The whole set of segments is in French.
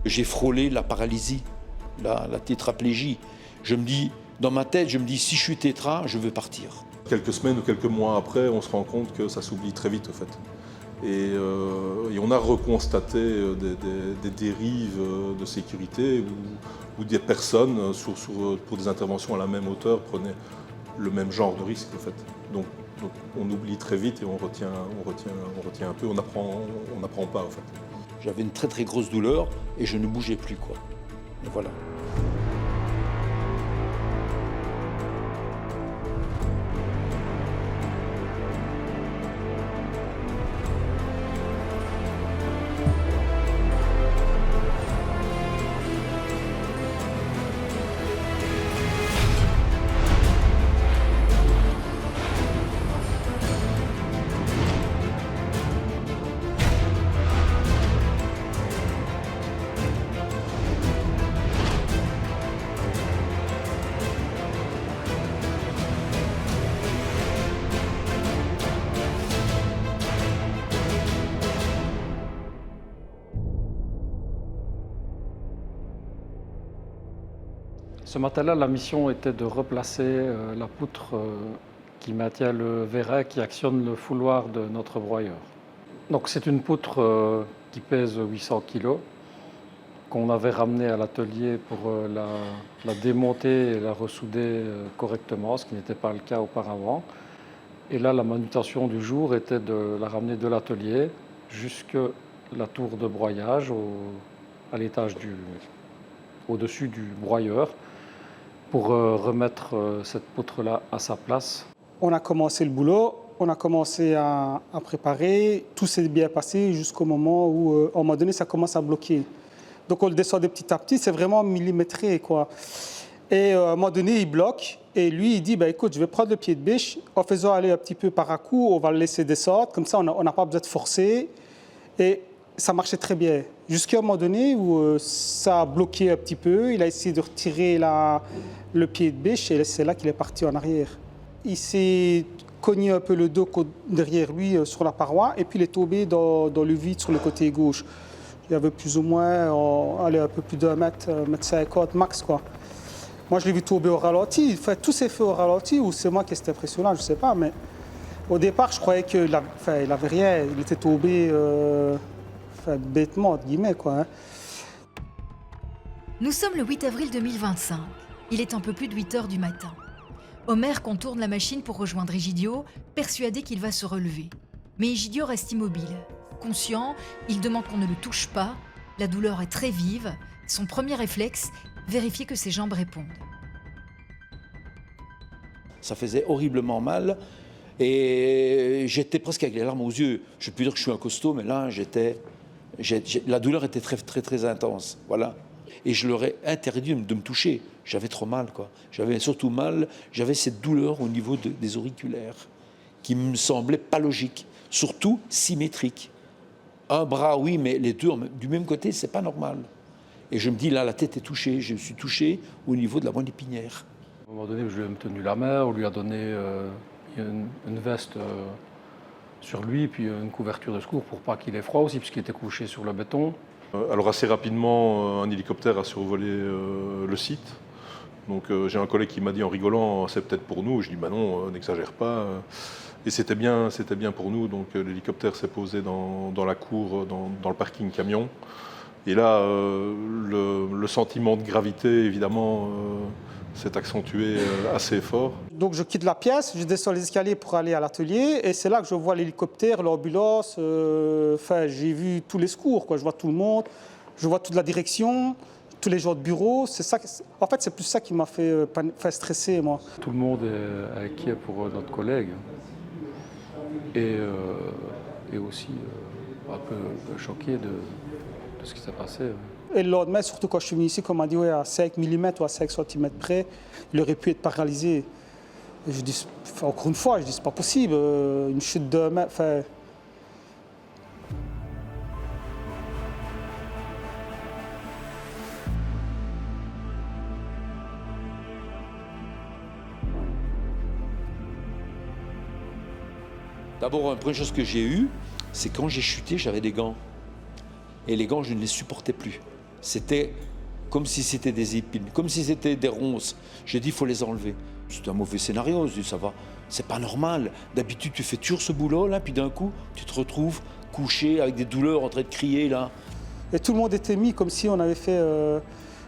J'ai frôlé la paralysie, la tétraplégie. Je me dis, dans ma tête, je me dis, si je suis tétra, je veux partir. Quelques semaines ou quelques mois après, on se rend compte que ça s'oublie très vite, au fait. Et on a reconstaté des dérives de sécurité où des personnes, pour des interventions à la même hauteur, prenaient le même genre de risque, en fait. Donc on oublie très vite et on retient un peu, on n'apprend pas, en fait. J'avais une très très grosse douleur et je ne bougeais plus, quoi. Et voilà. Ce matin-là, la mission était de replacer la poutre qui maintient le vérin qui actionne le fouloir de notre broyeur. Donc c'est une poutre qui pèse 800 kg, qu'on avait ramenée à l'atelier pour la démonter et la ressouder correctement, ce qui n'était pas le cas auparavant. Et là, la manutention du jour était de la ramener de l'atelier jusqu'à la tour de broyage, à l'étage au-dessus du broyeur, pour remettre cette poutre-là à sa place. On a commencé le boulot, on a commencé à préparer, tout s'est bien passé jusqu'au moment où, à un moment donné, ça commence à bloquer. Donc on le descendait petit à petit, c'est vraiment millimétré, quoi. Et à un moment donné, il bloque, et lui, il dit, bah, écoute, je vais prendre le pied de biche, en faisant aller un petit peu par à coup, on va le laisser descendre, comme ça on n'a pas besoin de forcer. Et ça marchait très bien, jusqu'à un moment donné où ça a bloqué un petit peu, il a essayé de retirer le pied de biche, et c'est là qu'il est parti en arrière. Il s'est cogné un peu le dos derrière lui sur la paroi, et puis il est tombé dans le vide sur le côté gauche. Il y avait plus ou moins un peu plus d'1 mètre, 1,50 m max, quoi. Moi, je l'ai vu tomber au ralenti. Enfin, tout s'est fait au ralenti, ou c'est moi qui étais impressionnant, je ne sais pas. Mais au départ, je croyais qu'il n'avait rien. Il était tombé bêtement, entre guillemets, quoi. Hein. Nous sommes le 8 avril 2025. Il est un peu plus de 8 heures du matin. Omer contourne la machine pour rejoindre Egidio, persuadé qu'il va se relever. Mais Egidio reste immobile. Conscient, il demande qu'on ne le touche pas. La douleur est très vive. Son premier réflexe, vérifier que ses jambes répondent. Ça faisait horriblement mal et j'étais presque avec les larmes aux yeux. Je peux dire que je suis un costaud, mais là, la douleur était très, très, très intense. Voilà. Et je leur ai interdit de me toucher. J'avais trop mal, quoi. J'avais surtout mal, j'avais cette douleur au niveau des auriculaires qui me semblait pas logique, surtout symétrique. Un bras, oui, mais les deux du même côté, c'est pas normal. Et je me dis, là, la tête est touchée. Je suis touché au niveau de la moelle épinière. À un moment donné, je lui ai tenu la main, on lui a donné une veste sur lui, puis une couverture de secours pour pas qu'il ait froid aussi, puisqu'il était couché sur le béton. Alors assez rapidement, un hélicoptère a survolé le site. Donc j'ai un collègue qui m'a dit en rigolant, c'est peut-être pour nous. Je dis, bah non, n'exagère pas. Et c'était bien pour nous. Donc l'hélicoptère s'est posé dans la cour, dans le parking camion. Et là, le sentiment de gravité, évidemment, s'est accentué assez fort. Donc je quitte la pièce, je descends les escaliers pour aller à l'atelier, et c'est là que je vois l'hélicoptère, l'ambulance, j'ai vu tous les secours, quoi. Je vois tout le monde, je vois toute la direction, tous les gens de bureau. C'est ça, en fait, c'est plus ça qui m'a fait stresser, moi. Tout le monde est inquiet pour notre collègue, et aussi un peu choqué de ce qui s'est passé. Et le lendemain, surtout quand je suis venu ici, comme on m'a dit, ouais, à 5 mm ou à 5 cm près, il aurait pu être paralysé. Et je dis, encore une fois, je dis, c'est pas possible, une chute de main. D'abord, la première chose que j'ai eue, c'est quand j'ai chuté, j'avais des gants. Et les gants, je ne les supportais plus. C'était comme si c'était des épines, comme si c'était des ronces. J'ai dit, il faut les enlever. C'est un mauvais scénario, je dis, ça va, c'est pas normal. D'habitude, tu fais toujours ce boulot-là, puis d'un coup, tu te retrouves couché avec des douleurs, en train de crier, là. Et tout le monde était mis comme si on avait fait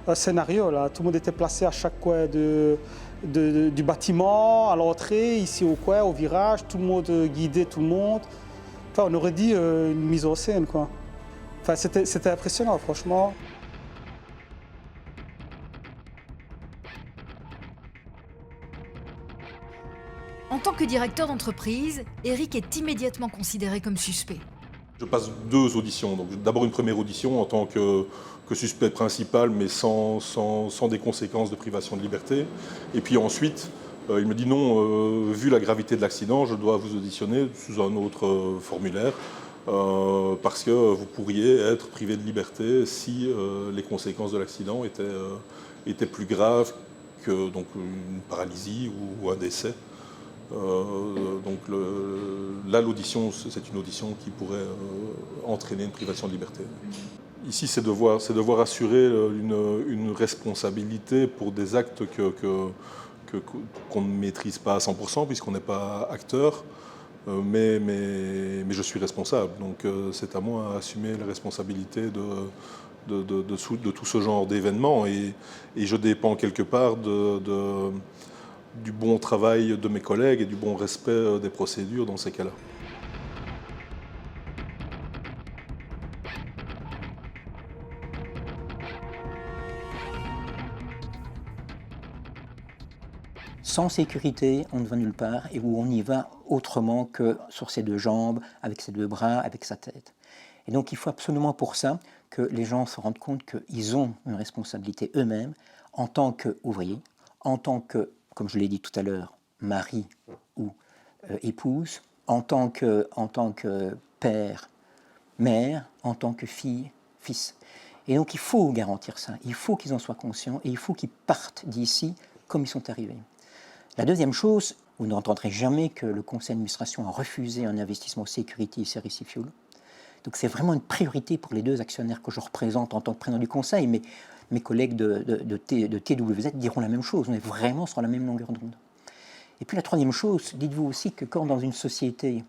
un scénario, là. Tout le monde était placé à chaque coin du bâtiment, à l'entrée, ici au coin, au virage. Tout le monde guidait tout le monde. Enfin, on aurait dit une mise en scène, quoi. Enfin, c'était impressionnant, franchement. En tant que directeur d'entreprise, Eric est immédiatement considéré comme suspect. Je passe 2 auditions. Donc, d'abord une première audition en tant que suspect principal, mais sans des conséquences de privation de liberté. Et puis ensuite, il me dit non, vu la gravité de l'accident, je dois vous auditionner sous un autre formulaire, parce que vous pourriez être privé de liberté si les conséquences de l'accident étaient plus graves que donc, une paralysie ou un décès. Donc là, l'audition, c'est une audition qui pourrait entraîner une privation de liberté. Ici, c'est devoir assurer une responsabilité pour des actes qu'on ne maîtrise pas à 100%, puisqu'on n'est pas acteur, mais je suis responsable. Donc c'est à moi d'assumer la responsabilité de tout ce genre d'événements, et je dépends quelque part du bon travail de mes collègues et du bon respect des procédures dans ces cas-là. Sans sécurité, on ne va nulle part, et où on y va autrement que sur ses 2 jambes, avec ses 2 bras, avec sa tête. Et donc il faut absolument pour ça que les gens se rendent compte qu'ils ont une responsabilité eux-mêmes en tant qu'ouvriers, en tant que, comme je l'ai dit tout à l'heure, mari ou épouse, en tant que père, mère, en tant que fille, fils. Et donc il faut garantir ça, il faut qu'ils en soient conscients et il faut qu'ils partent d'ici comme ils sont arrivés. La deuxième chose, vous n'entendrez jamais que le conseil d'administration a refusé un investissement sécurité et Serisi Fuel. Donc c'est vraiment une priorité pour les 2 actionnaires que je représente en tant que président du conseil, mais mes collègues de TWZ diront la même chose, on est vraiment sur la même longueur d'onde. Et puis la troisième chose, dites-vous aussi que quand dans une société,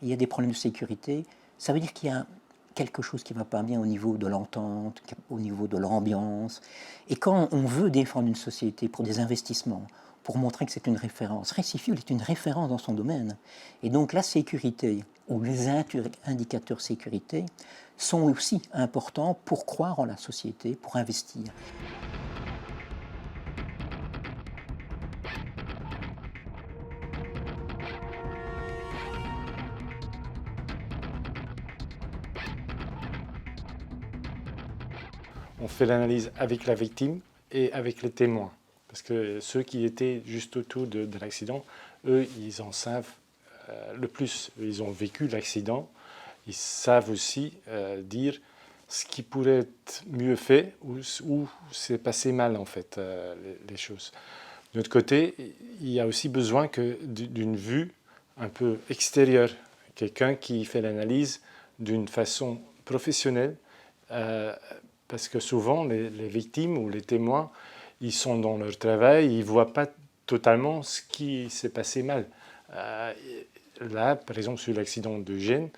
il y a des problèmes de sécurité, ça veut dire qu'il y a quelque chose qui ne va pas bien au niveau de l'entente, au niveau de l'ambiance. Et quand on veut défendre une société pour des investissements, pour montrer que c'est une référence, Serisi Fuel est une référence dans son domaine. Et donc la sécurité, ou les indicateurs sécurité, sont aussi importants pour croire en la société, pour investir. On fait l'analyse avec la victime et avec les témoins. Parce que ceux qui étaient juste autour de l'accident, eux, ils en savent le plus. Ils ont vécu l'accident. Ils savent aussi dire ce qui pourrait être mieux fait ou c'est passé mal, en fait, les choses. De notre côté, il y a aussi besoin d'une vue un peu extérieure. Quelqu'un qui fait l'analyse d'une façon professionnelle. Parce que souvent, les victimes ou les témoins, ils sont dans leur travail, ils ne voient pas totalement ce qui s'est passé mal. Là, par exemple, sur l'accident d'Eugène,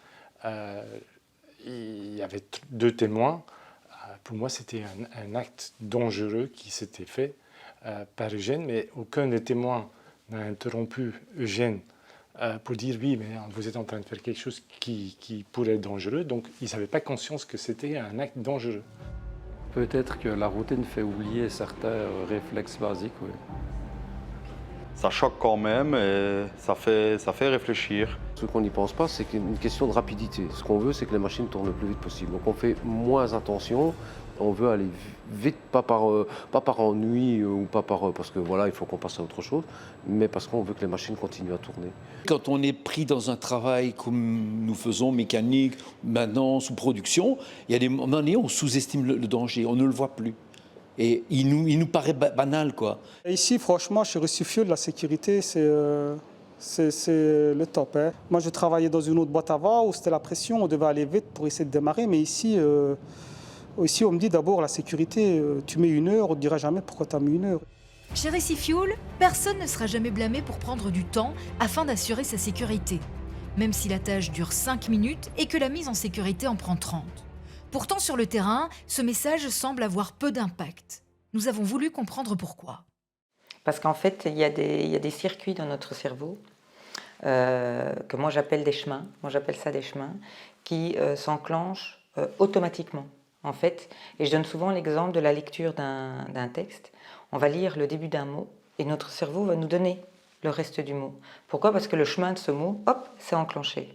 il y avait 2 témoins. Pour moi, c'était un acte dangereux qui s'était fait par Eugène, mais aucun des témoins n'a interrompu Eugène pour dire oui, mais vous êtes en train de faire quelque chose qui pourrait être dangereux. Donc, ils n'avaient pas conscience que c'était un acte dangereux. Peut-être que la routine fait oublier certains réflexes basiques, oui. Ça choque quand même et ça fait réfléchir. Ce qu'on n'y pense pas, c'est une question de rapidité. Ce qu'on veut, c'est que les machines tournent le plus vite possible. Donc on fait moins attention, on veut aller vite, pas par ennui ou pas parce que voilà, il faut qu'on passe à autre chose, mais parce qu'on veut que les machines continuent à tourner. Quand on est pris dans un travail comme nous faisons, mécanique, maintenant sous production, il y a des moments donnés où on sous-estime le danger, on ne le voit plus. Et il nous paraît banal, quoi. Et ici, franchement, chez Serisi Fuel, la sécurité, c'est le top. Hein. Moi, je travaillais dans une autre boîte avant où c'était la pression, on devait aller vite pour essayer de démarrer, mais ici, Ici, on me dit d'abord la sécurité, tu mets 1 heure, on ne te dira jamais pourquoi tu as mis 1 heure. Chez Récifuel, personne ne sera jamais blâmé pour prendre du temps afin d'assurer sa sécurité, même si la tâche dure 5 minutes et que la mise en sécurité en prend 30. Pourtant, sur le terrain, ce message semble avoir peu d'impact. Nous avons voulu comprendre pourquoi. Parce qu'en fait, il y a des circuits dans notre cerveau, que moi j'appelle des chemins, qui s'enclenchent automatiquement, en fait. Et je donne souvent l'exemple de la lecture d'un texte. On va lire le début d'un mot et notre cerveau va nous donner le reste du mot. Pourquoi ? Parce que le chemin de ce mot, hop, c'est enclenché.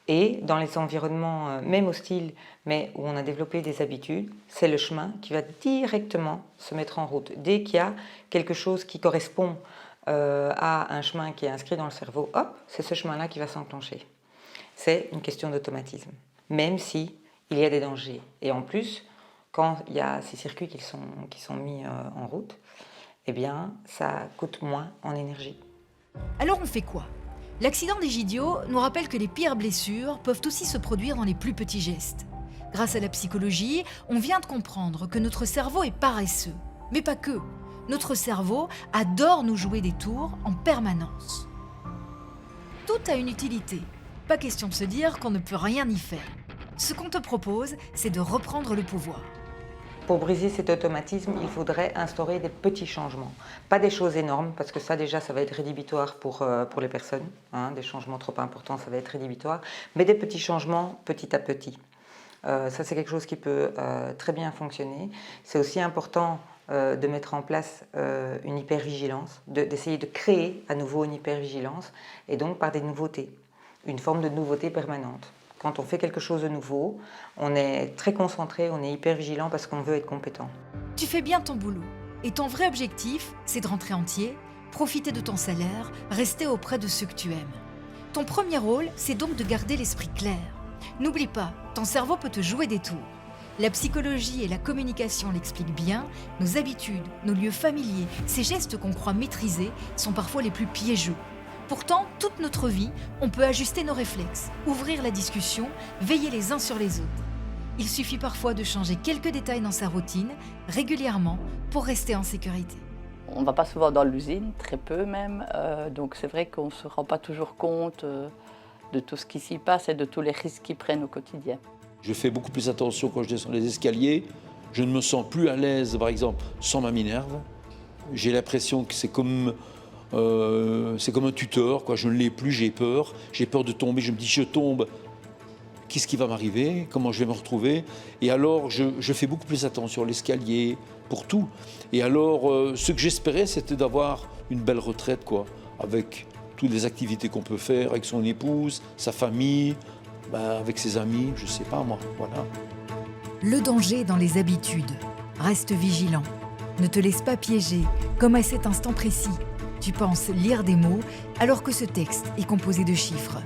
Et dans les environnements, même hostiles, mais où on a développé des habitudes, c'est le chemin qui va directement se mettre en route. Dès qu'il y a quelque chose qui correspond à un chemin qui est inscrit dans le cerveau, hop, c'est ce chemin-là qui va s'enclencher. C'est une question d'automatisme, même si il y a des dangers. Et en plus, quand il y a ces circuits qui sont mis en route, eh bien, ça coûte moins en énergie. Alors on fait quoi ? L'accident d'Egidio nous rappelle que les pires blessures peuvent aussi se produire dans les plus petits gestes. Grâce à la psychologie, on vient de comprendre que notre cerveau est paresseux. Mais pas que. Notre cerveau adore nous jouer des tours en permanence. Tout a une utilité. Pas question de se dire qu'on ne peut rien y faire. Ce qu'on te propose, c'est de reprendre le pouvoir. Pour briser cet automatisme, il faudrait instaurer des petits changements. Pas des choses énormes, parce que ça déjà, ça va être rédhibitoire pour les personnes. Des changements trop importants, ça va être rédhibitoire. Mais des petits changements petit à petit. Ça, c'est quelque chose qui peut très bien fonctionner. C'est aussi important de mettre en place une hypervigilance, d'essayer de créer à nouveau une hypervigilance, et donc par des nouveautés, une forme de nouveauté permanente. Quand on fait quelque chose de nouveau, on est très concentré, on est hyper vigilant parce qu'on veut être compétent. Tu fais bien ton boulot. Et ton vrai objectif, c'est de rentrer entier, profiter de ton salaire, rester auprès de ceux que tu aimes. Ton premier rôle, c'est donc de garder l'esprit clair. N'oublie pas, ton cerveau peut te jouer des tours. La psychologie et la communication l'expliquent bien, nos habitudes, nos lieux familiers, ces gestes qu'on croit maîtriser sont parfois les plus piégeux. Pourtant, toute notre vie, on peut ajuster nos réflexes, ouvrir la discussion, veiller les uns sur les autres. Il suffit parfois de changer quelques détails dans sa routine, régulièrement, pour rester en sécurité. On ne va pas souvent dans l'usine, très peu même, donc c'est vrai qu'on ne se rend pas toujours compte de tout ce qui s'y passe et de tous les risques qu'ils prennent au quotidien. Je fais beaucoup plus attention quand je descends les escaliers. Je ne me sens plus à l'aise, par exemple, sans ma Minerve. J'ai l'impression que c'est comme un tuteur, quoi. Je ne l'ai plus, j'ai peur de tomber, je me dis je tombe, qu'est-ce qui va m'arriver, comment je vais me retrouver, et alors je fais beaucoup plus attention à l'escalier, pour tout, et alors ce que j'espérais c'était d'avoir une belle retraite, quoi, avec toutes les activités qu'on peut faire, avec son épouse, sa famille, avec ses amis, je sais pas moi, voilà. Le danger dans les habitudes, reste vigilant, ne te laisse pas piéger, comme à cet instant précis. Tu penses lire des mots alors que ce texte est composé de chiffres.